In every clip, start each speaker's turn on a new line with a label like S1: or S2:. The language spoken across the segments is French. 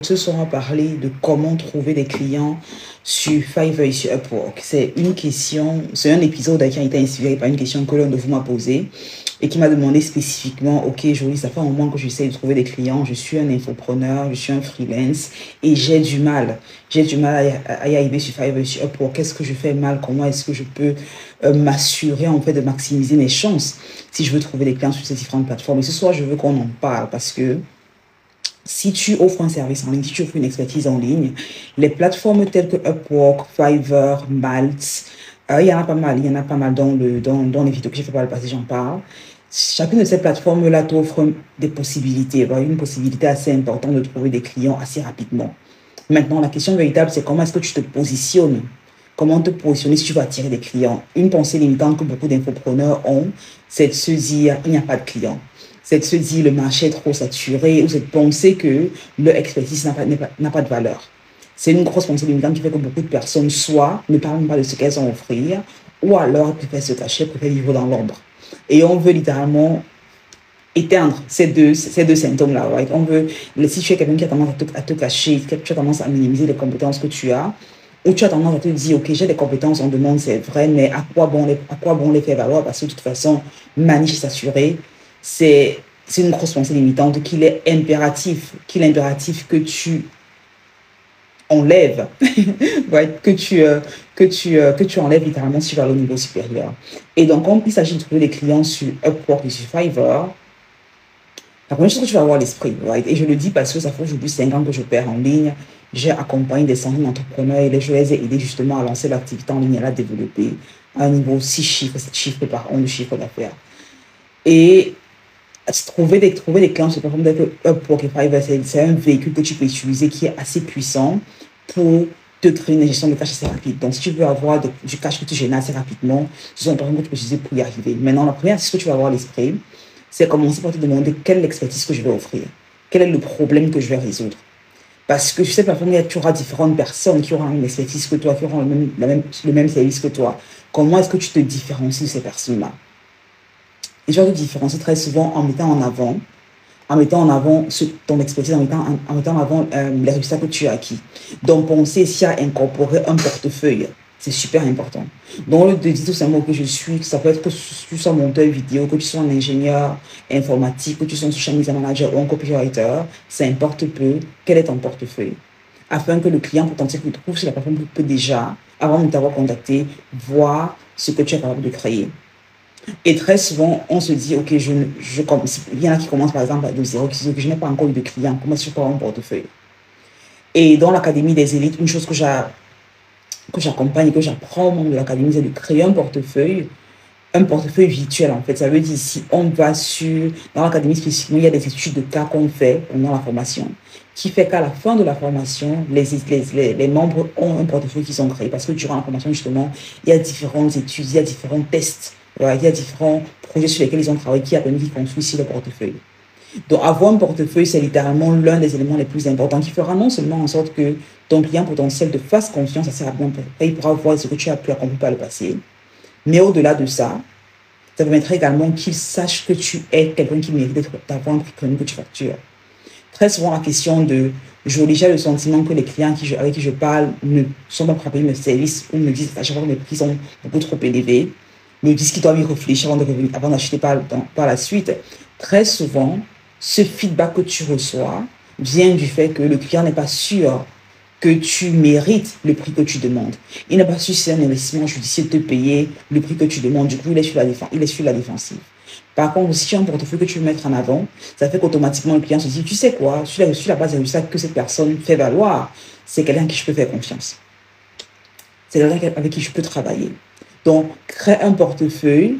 S1: Ce soir, on va parler de comment trouver des clients sur Fiverr et sur Upwork. C'est une question, c'est un épisode qui a été inspiré par une question que l'un de vous m'a posée et qui m'a demandé spécifiquement, ok, Jolie, ça fait un moment que j'essaie de trouver des clients, je suis un infopreneur, je suis un freelance et j'ai du mal à y arriver sur Fiverr et sur Upwork. Qu'est-ce que je fais mal? Comment est-ce que je peux m'assurer en fait de maximiser mes chances si je veux trouver des clients sur ces différentes plateformes? Et ce soir, je veux qu'on en parle parce que si tu offres un service en ligne, si tu offres une expertise en ligne, les plateformes telles que Upwork, Fiverr, Malt, il y en a pas mal, il y en a pas mal dans les vidéos que j'ai fait par le passé, j'en parle. Chacune de ces plateformes-là t'offre des possibilités, une possibilité assez importante de trouver des clients assez rapidement. Maintenant, la question véritable, c'est comment est-ce que tu te positionnes? Comment te positionner si tu veux attirer des clients? Une pensée limitante que beaucoup d'infopreneurs ont, c'est de se dire, il n'y a pas de clients. C'est de se dire, le marché est trop saturé, ou c'est de penser que leur expertise n'a pas de valeur. C'est une grosse pensée limitante qui fait que beaucoup de personnes, soit ne parlent pas de ce qu'elles ont à offrir, ou alors préfèrent se cacher, préfèrent vivre dans l'ombre. Et on veut littéralement éteindre ces deux symptômes-là. Right? On veut, si tu es quelqu'un qui a tendance à te cacher, que tu as tendance à minimiser les compétences que tu as, ou tu as tendance à te dire, ok, j'ai des compétences, on demande, c'est vrai, mais à quoi bon les faire valoir? Parce que de toute façon, ma niche est saturée. C'est une grosse pensée limitante qu'il est impératif que tu enlèves, right? Que tu enlèves littéralement si tu vas au niveau supérieur. Et donc, quand il s'agit de trouver des clients sur Upwork et sur Fiverr, la première chose que tu vas avoir à l'esprit, right? Et je le dis parce que ça fait aujourd'hui 5 ans que je perds en ligne. J'ai accompagné des centaines d'entrepreneurs et je les ai aidés justement à lancer l'activité en ligne et à la développer à un niveau 6 chiffres, 7 chiffres par an de chiffre d'affaires. Et trouver des clients sur les plateformes telles que Upwork et Fiverr, c'est un véhicule que tu peux utiliser qui est assez puissant pour te créer une gestion de cash assez rapide. Donc, si tu veux avoir du cash que tu génères assez rapidement, ce sont les plateformes que tu peux utiliser pour y arriver. Maintenant, la première chose que tu vas avoir à l'esprit, c'est commencer par te demander quelle est l'expertise que je vais offrir. Quel est le problème que je vais résoudre? Parce que sur cette plateforme, tu auras différentes personnes qui auront une expertise que toi, qui auront le même service que toi. Comment est-ce que tu te différencies de ces personnes-là? Et tu vas te différencier très souvent en mettant en avant ton expertise, en mettant en avant les résultats que tu as acquis. Donc, penser ici à incorporer un portefeuille. C'est super important. Donc, le dit tout simplement que je suis, ça peut être que tu sois monteur vidéo, que tu sois un ingénieur informatique, que tu sois un social media manager ou un copywriter, ça importe peu. Quel est ton portefeuille? Afin que le client potentiel que tu trouves sur la plateforme peut déjà, avant de t'avoir contacté, voir ce que tu es capable de créer. Et très souvent, on se dit, OK, il y en a qui commencent par exemple de zéro, qui disent que je n'ai pas encore eu de clients, comment est-ce que je peux avoir un portefeuille? Et dans l'Académie des élites, une chose que j'accompagne et que j'apprends au monde de l'Académie, c'est de créer un portefeuille virtuel en fait. Ça veut dire si on va dans l'Académie spécifiquement, il y a des études de cas qu'on fait pendant la formation, qui fait qu'à la fin de la formation, les membres ont un portefeuille qu'ils ont créé parce que durant la formation, justement, il y a différentes études, il y a différents tests. Voilà, il y a différents projets sur lesquels ils ont travaillé qui a permis qu'ils construisent le portefeuille. Donc, avoir un portefeuille, c'est littéralement l'un des éléments les plus importants qui fera non seulement en sorte que ton client potentiel te fasse confiance assez rapidement, il pourra voir ce que tu as pu accomplir par le passé. Mais au-delà de ça, ça permettra également qu'il sache que tu es quelqu'un qui mérite d'avoir un prix que tu factures. Très souvent, la question de j'ai le sentiment que les clients avec qui je parle ne sont pas prêts à payer mes services ou me disent à chaque fois que mes prix sont beaucoup trop élevés, me disent qu'ils doivent y réfléchir avant d'acheter par la suite. Très souvent, ce feedback que tu reçois vient du fait que le client n'est pas sûr que tu mérites le prix que tu demandes. Il n'est pas sûr si c'est un investissement judicieux de te payer le prix que tu demandes. Du coup, il est sur la défensive. Par contre, si tu as un portefeuille que tu veux mettre en avant, ça fait qu'automatiquement, le client se dit, tu sais quoi, sur la base des résultats que cette personne fait valoir, c'est quelqu'un à qui je peux faire confiance. C'est quelqu'un avec qui je peux travailler. Donc, créer un portefeuille,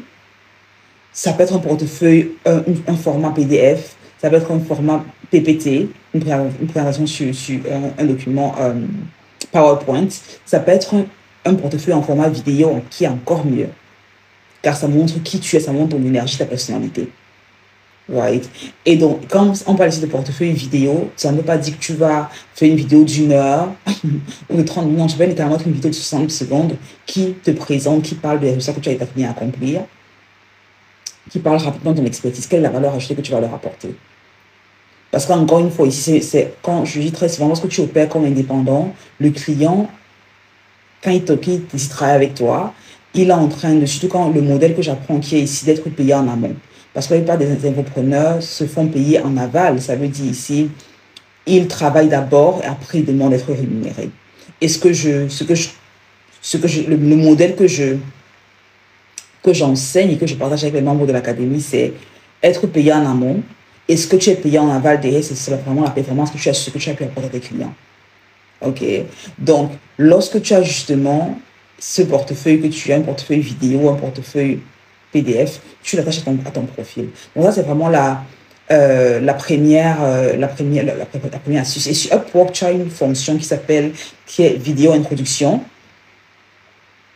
S1: ça peut être un portefeuille, un format PDF, ça peut être un format PPT, une présentation sur un document PowerPoint, ça peut être un portefeuille en format vidéo qui est encore mieux, car ça montre qui tu es, ça montre ton énergie, ta personnalité. Right. Et donc, quand on parle ici de portefeuille vidéo, ça ne veut pas dire que tu vas faire une vidéo d'1 heure ou de 30 minutes. Tu vas littéralement faire une vidéo de 60 secondes qui te présente, qui parle des résultats que tu as été à accomplir, qui parle rapidement de ton expertise. Quelle est la valeur ajoutée que tu vas leur apporter? Parce qu'encore une fois, ici, quand je dis très souvent, lorsque tu opères comme indépendant, le client, quand il travaille avec toi, il est en train de, surtout quand le modèle que j'apprends qui est ici, d'être payé en amont. Parce que la plupart des infopreneurs se font payer en aval. Ça veut dire ici, ils travaillent d'abord et après ils demandent d'être rémunérés. Et le modèle que j'enseigne et que je partage avec les membres de l'académie, c'est être payé en amont. Et ce que tu es payé en aval derrière, c'est vraiment la performance que tu as, ce que tu as pu apporter à tes clients. OK. Donc, lorsque tu as justement ce portefeuille que tu as, un portefeuille vidéo, un portefeuille PDF, tu l'attaches à ton profil. Donc, ça, c'est vraiment la première astuce. Et sur Upwork, tu as une fonction qui est vidéo introduction,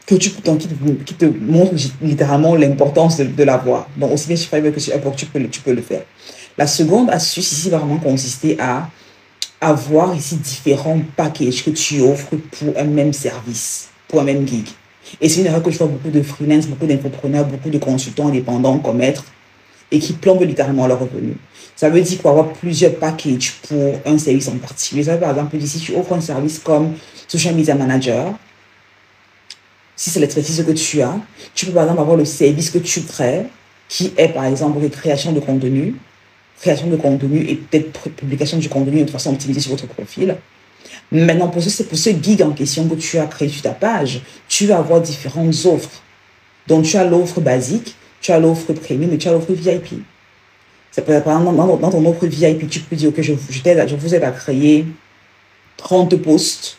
S1: qui te montre littéralement l'importance de l'avoir. Donc, aussi bien sur Fiverr que sur Upwork, tu peux le faire. La seconde astuce ici va vraiment consister à avoir ici différents packages que tu offres pour un même service, pour un même gig. Et c'est une erreur que je vois beaucoup de freelance, beaucoup d'infopreneurs, beaucoup de consultants indépendants commettre et qui plombent littéralement leurs revenus. Ça veut dire qu'il faut avoir plusieurs packages pour un service en particulier. Ça veut, par exemple, si tu offres un service comme Social Media Manager, si c'est l'expertise que tu as, tu peux par exemple avoir le service que tu crées, qui est par exemple la création de contenu et peut-être publication du contenu de façon optimisée sur votre profil. Maintenant, pour ce gig en question que tu as créé sur ta page, tu vas avoir différentes offres. Donc, tu as l'offre basique, tu as l'offre premium et tu as l'offre VIP. Ça peut être, par exemple, dans ton offre VIP, tu peux dire, OK, je vous aide à créer 30 posts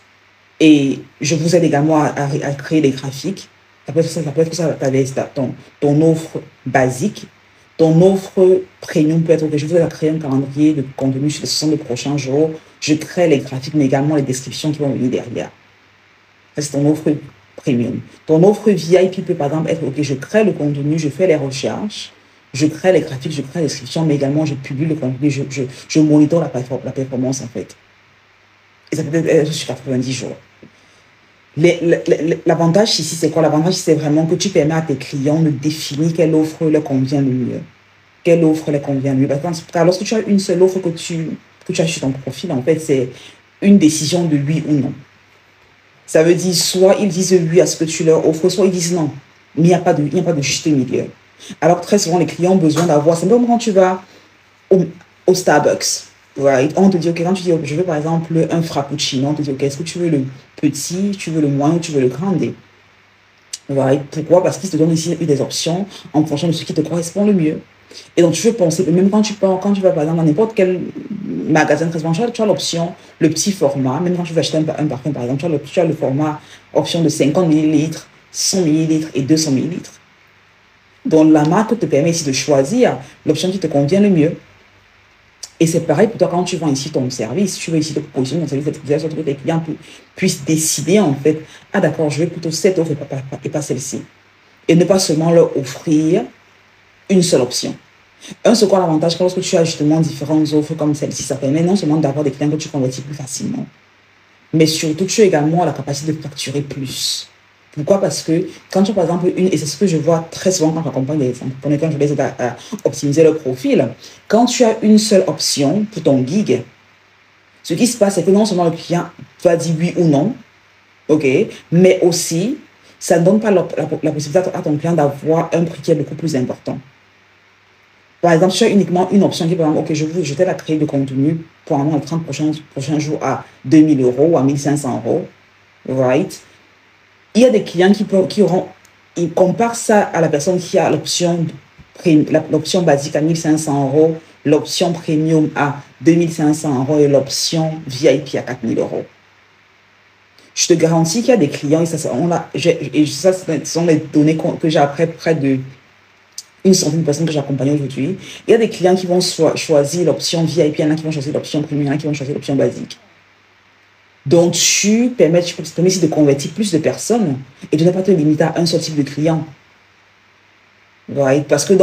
S1: et je vous aide également à créer des graphiques. Ça peut être ça, ton offre basique. Ton offre premium peut être que je vous ai créé un calendrier de contenu sur les 60 prochains jours. Je crée les graphiques, mais également les descriptions qui vont venir derrière. Ça, c'est ton offre premium. Ton offre VIP peut par exemple être, OK, je crée le contenu, je fais les recherches, je crée les graphiques, je crée les descriptions, mais également je publie le contenu, je monitore la performance en fait. Et ça peut être sur 90 jours. L'avantage ici, c'est quoi? L'avantage, c'est vraiment que tu permets à tes clients de définir quelle offre leur convient le mieux. Quelle offre les convient le mieux. Parce que lorsque tu as une seule offre que tu as sur ton profil, en fait, c'est une décision de oui ou non. Ça veut dire soit ils disent oui à ce que tu leur offres, soit ils disent non. Mais il n'y a pas de juste milieu. Alors que très souvent, les clients ont besoin d'avoir, c'est comme quand tu vas au Starbucks. Right? On te dit, OK, quand tu dis, je veux par exemple un frappuccino, on te dit, OK, est-ce que tu veux le petit, tu veux le moyen ou tu veux le grand? Right? Pourquoi? Parce qu'ils te donnent ici des options en fonction de ce qui te correspond le mieux. Et donc, tu veux penser, même quand tu vas par exemple dans n'importe quel magasin très souvent, tu as l'option, le petit format, même quand tu veux acheter un parfum par exemple, tu as le format option de 50 ml, 100 ml et 200 ml. Donc, la marque te permet ici de choisir l'option qui te convient le mieux. Et c'est pareil pour toi quand tu vends ici ton service, tu veux ici te positionner ton service de sorte que tes clients puissent décider en fait, ah d'accord, je veux plutôt cette offre et pas celle-ci. Et ne pas seulement leur offrir une seule option. Un second avantage, lorsque tu as justement différentes offres comme celle-ci, ça permet non seulement d'avoir des clients que tu convertis plus facilement, mais surtout tu as également la capacité de facturer plus. Pourquoi? Parce que quand tu as par exemple et c'est ce que je vois très souvent quand j'accompagne les entrepreneurs, quand je les aide à optimiser leur profil, quand tu as une seule option pour ton gig, ce qui se passe, c'est que non seulement le client va dire oui ou non, OK, mais aussi, ça ne donne pas la possibilité à ton client d'avoir un prix qui est beaucoup plus important. Par exemple, tu as uniquement une option qui est, par exemple, OK, je t'aide à créer de contenu pour les 30 prochains jours à 2000 € ou à 1500 €. Right? Il y a des clients ils comparent ça à la personne qui a l'option basique à 1500 €, l'option premium à 2500 € et l'option VIP à 4000 €. Je te garantis qu'il y a des clients, et ça, ce sont les données que j'ai après près de une centaine de personnes que j'accompagne aujourd'hui. Il y a des clients qui vont choisir l'option VIP, il y en a qui vont choisir l'option premium, il y en a qui vont choisir l'option basique. Donc, tu permets ici de convertir plus de personnes et de ne pas te limiter à un seul type de client. Right? Parce que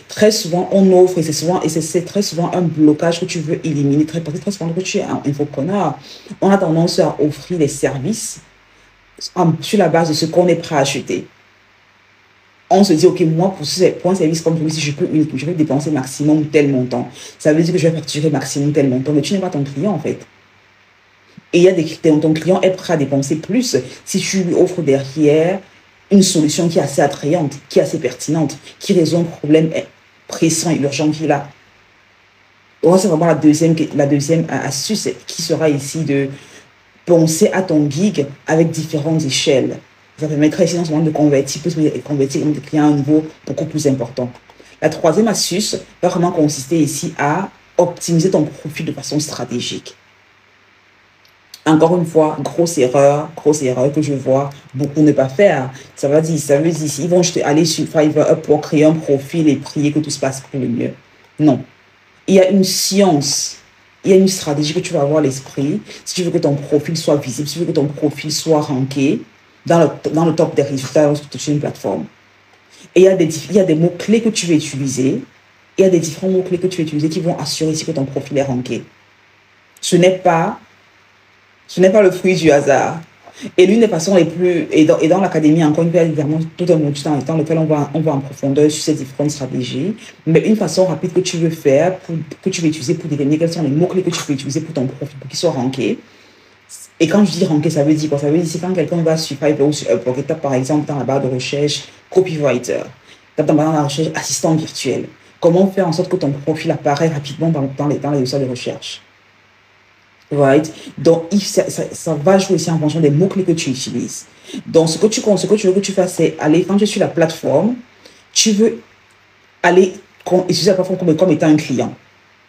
S1: très souvent, on offre, et c'est très souvent un blocage que tu veux éliminer. Très souvent, que tu es un infopreneur, on a tendance à offrir des services sur la base de ce qu'on est prêt à acheter. On se dit, OK, moi, pour un service comme celui-ci, je peux dépenser maximum tel montant. Ça veut dire que je vais facturer maximum tel montant, mais tu n'es pas ton client, en fait. Et il y a ton client est prêt à dépenser plus si tu lui offres derrière une solution qui est assez attrayante, qui est assez pertinente, qui résout un problème pressant et urgent qu'il a. Donc, c'est vraiment la deuxième astuce qui sera ici de penser à ton gig avec différentes échelles. Ça permettrait ici non seulement de convertir des clients à un niveau beaucoup plus important. La troisième astuce va vraiment consister ici à optimiser ton profil de façon stratégique. Encore une fois, grosse erreur que je vois beaucoup ne pas faire. Ça veut dire, ils vont juste aller sur Fiverr pour créer un profil et prier que tout se passe pour le mieux. Non. Il y a une science, il y a une stratégie que tu vas avoir à l'esprit si tu veux que ton profil soit visible, si tu veux que ton profil soit ranké dans le top des résultats lorsque tu es sur une plateforme. Et il y a des mots-clés que tu vas utiliser, il y a des différents mots-clés que tu vas utiliser qui vont assurer ici que ton profil est ranké. Ce n'est pas le fruit du hasard. Et l'une des façons les plus... Et dans l'académie, encore une fois, évidemment, tout un module dans lequel on va en profondeur sur ces différentes stratégies. Mais une façon rapide que tu veux faire, que tu veux utiliser pour déterminer quels sont les mots-clés que tu peux utiliser pour ton profil, pour qu'il soit ranké. Et quand je dis ranké, ça veut dire quoi? Ça veut dire c'est quand quelqu'un va sur Fiverr ou sur Upwork et tape par exemple dans la barre de recherche copywriter, tape dans la barre de recherche assistant virtuel. Comment faire en sorte que ton profil apparaît rapidement dans les résultats de recherche? Right? Donc, ça va jouer aussi en fonction des mots-clés que tu utilises. Donc, ce que tu veux que tu fasses, c'est aller, quand tu es sur la plateforme, tu veux aller utiliser la plateforme comme étant un client.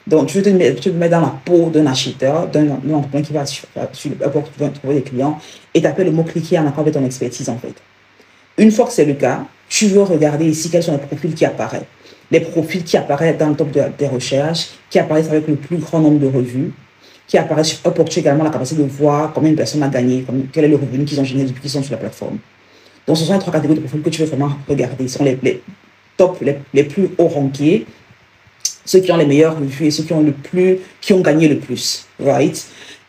S1: Donc, tu veux te mettre dans la peau d'un acheteur, d'un entrepreneur qui va trouver des clients et taper le mot-clé qui est en accord avec ton expertise, en fait. Une fois que c'est le cas, tu veux regarder ici quels sont les profils qui apparaissent. Les profils qui apparaissent dans le top des recherches, qui apparaissent avec le plus grand nombre de revues, qui apparaissent sur Upwork. Tu as également la capacité de voir combien une personne a gagné, quel est le revenu qu'ils ont généré depuis qu'ils sont sur la plateforme. Donc, ce sont les trois catégories de profils que tu veux vraiment regarder. Ce sont les top, les plus hauts rankés, ceux qui ont les meilleures revues et ceux qui ont gagné le plus. Right?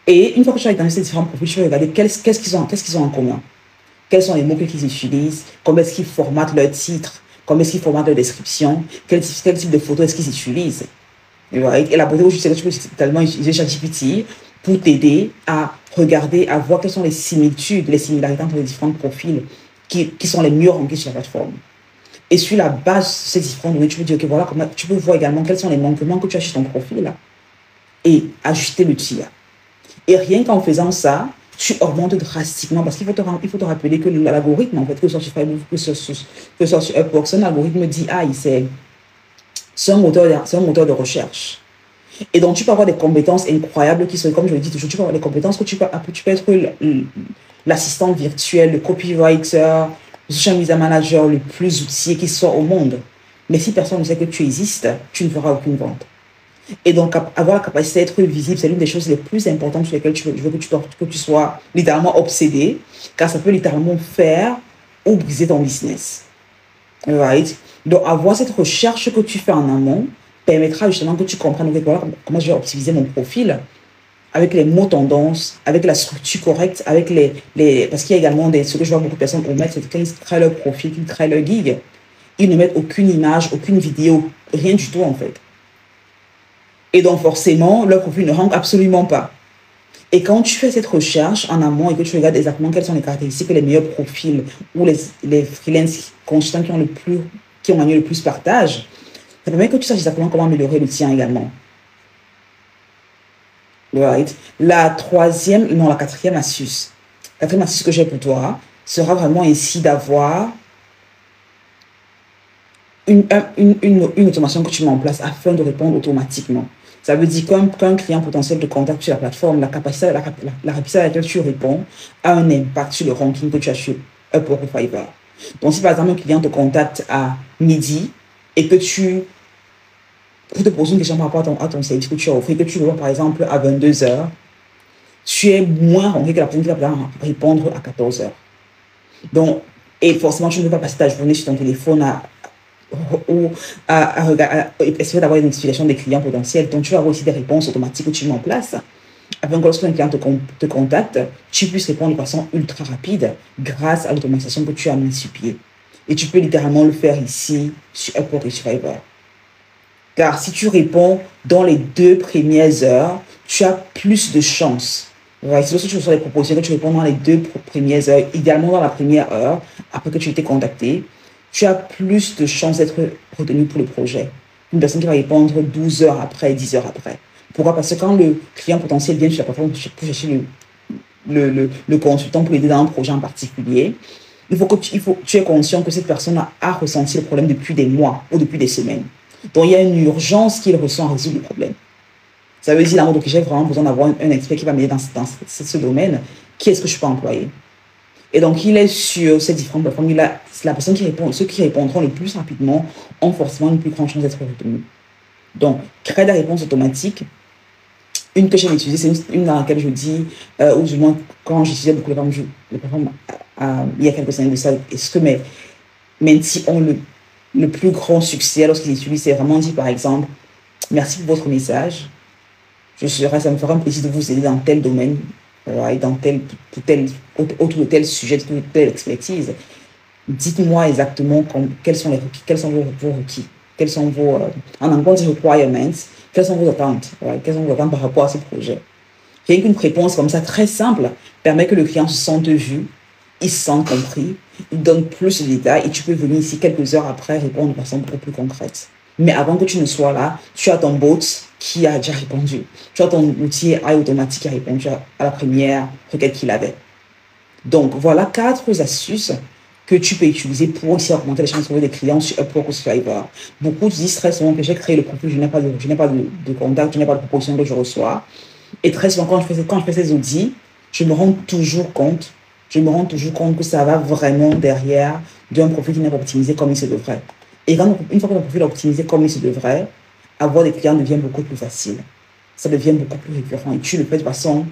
S1: Et une fois que tu as identifié ces différents profils, tu veux regarder qu'est-ce qu'ils ont en commun. Quels sont les mots qu'ils utilisent, comment est-ce qu'ils formatent leur titre, comment est-ce qu'ils formatent leur description, quel type de photos est-ce qu'ils utilisent. Right? Et la beauté aujourd'hui, c'est que tu peux totalement utiliser ChatGPT pour t'aider à regarder, à voir quelles sont les similitudes, les similarités entre les différents profils qui sont les mieux rankés sur la plateforme. Et sur la base de ces différents données, tu peux dire, OK, voilà, tu peux voir également quels sont les manquements que tu as sur ton profil là, et ajuster le tir. Et rien qu'en faisant ça, tu augmentes drastiquement parce qu'il faut te rappeler que l'algorithme, en fait, que ce soit sur Facebook, que ce soit sur Upwork, c'est un algorithme d'IA, c'est un moteur de recherche. Et donc, tu peux avoir des compétences incroyables qui sont, comme je le dis toujours, tu peux avoir des compétences que tu peux être l'assistant virtuel, le copywriter, le social media manager le plus outillé qui soit au monde. Mais si personne ne sait que tu existes, tu ne feras aucune vente. Et donc, avoir la capacité d'être visible, c'est l'une des choses les plus importantes sur lesquelles je veux que tu sois littéralement obsédé, car ça peut littéralement faire ou briser ton business. Right? Donc, avoir cette recherche que tu fais en amont permettra justement que tu comprennes comment je vais optimiser mon profil avec les mots tendances, avec la structure correcte, avec parce qu'il y a également ce que je vois beaucoup de personnes omettre, c'est qu'ils créent leur profil, qu'ils créent leur gig, ils ne mettent aucune image, aucune vidéo, rien du tout en fait. Et donc forcément, leur profil ne rank absolument pas. Et quand tu fais cette recherche en amont et que tu regardes exactement quelles sont les caractéristiques, les meilleurs profils ou les freelance consultants qui ont gagné le plus partagent, ça permet que tu saches exactement comment améliorer le tien également. Right. La quatrième astuce. La quatrième astuce que j'ai pour toi sera vraiment ici d'avoir une automation que tu mets en place afin de répondre automatiquement. Ça veut dire qu'un client potentiel te contacte sur la plateforme, la rapidité à laquelle tu réponds a un impact sur le ranking que tu as sur Upwork ou Fiverr. Donc, si par exemple un client te contacte à midi et que pour te poser une question par rapport à ton service que tu as offert, que tu le vois par exemple à 22h, tu es moins ranké que la personne qui va répondre à 14h. Donc, et forcément, tu ne peux pas passer ta journée sur ton téléphone ou à essayer d'avoir une notification des clients potentiels. Donc, tu vas avoir aussi des réponses automatiques que tu mets en place afin que lorsqu'un client te contacte, tu puisses répondre de façon ultra rapide grâce à l'automatisation que tu as mis sur pied. Et tu peux littéralement le faire ici sur Upwork et sur Fiverr. Car si tu réponds dans les 2 premières heures, tu as plus de chances. Right? Si lorsque tu reçois les propositions, que tu réponds dans les 2 premières heures, idéalement dans la première heure, après que tu aies été contacté, tu as plus de chances d'être retenu pour le projet. Une personne qui va répondre 12 heures après, 10 heures après. Pourquoi? Parce que quand le client potentiel vient sur la plateforme pour chercher le consultant pour aider dans un projet en particulier, il faut que tu es conscient que cette personne a ressenti le problème depuis des mois ou depuis des semaines. Donc, il y a une urgence qu'il ressent à résoudre le problème. Ça veut dire, que j'ai vraiment besoin d'avoir un expert qui va m'aider dans ce domaine. Qui est-ce que je peux employer? Et donc, il est sur ces différentes plateformes. La personne qui répond, ceux qui répondront le plus rapidement ont forcément une plus grande chance d'être retenus. Donc, créer des réponses automatiques. Une que j'ai utilisée, c'est une dans laquelle je dis, ou du moins, quand j'utilisais beaucoup les plateformes il y a quelques années de ça, est-ce que mes mentis ont le plus grand succès lorsqu'ils utilisent, c'est vraiment dire, par exemple, merci pour votre message. Ça me fera un plaisir de vous aider dans tel domaine, dans autour de tel sujet, de telle expertise. Dites-moi exactement quels sont vos requis, quels sont vos, en anglais, requirements, quelles sont vos attentes, quelles sont vos attentes par rapport à ce projet. Rien qu'une réponse comme ça, très simple, permet que le client se sente vu, il se sent compris, il donne plus de détails et tu peux venir ici quelques heures après répondre de façon beaucoup plus concrète. Mais avant que tu ne sois là, tu as ton bot qui a déjà répondu. Tu as ton outil AI automatique qui a répondu à la première requête qu'il avait. Donc, voilà 4 astuces que tu peux utiliser pour aussi augmenter les chances de trouver des clients sur Upwork ou sur Fiverr. Beaucoup disent très souvent que j'ai créé le profil, je n'ai pas de contact, je n'ai pas de proposition que je reçois. Et très souvent, quand je fais ces audits, je me rends toujours compte que ça va vraiment derrière d'un profil qui n'est pas optimisé comme il se devrait. Et une fois que ton profil est optimisé comme il se devrait, avoir des clients devient beaucoup plus facile. Ça devient beaucoup plus récurrent. Et tu le fais de façon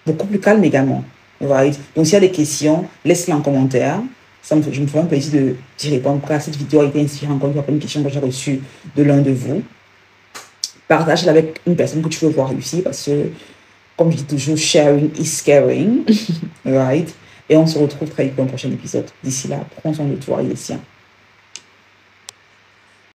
S1: beaucoup plus calme également. Right? Donc, s'il y a des questions, laisse-les en commentaire. Je me ferai un plaisir d'y répondre. Car cette vidéo a été inspirée encore une question que j'ai reçue de l'un de vous. Partage-la avec une personne que tu veux voir réussir parce que, comme je dis toujours, sharing is caring. Right? Et on se retrouve très vite dans le prochain épisode. D'ici là, prends soin de toi et des siens.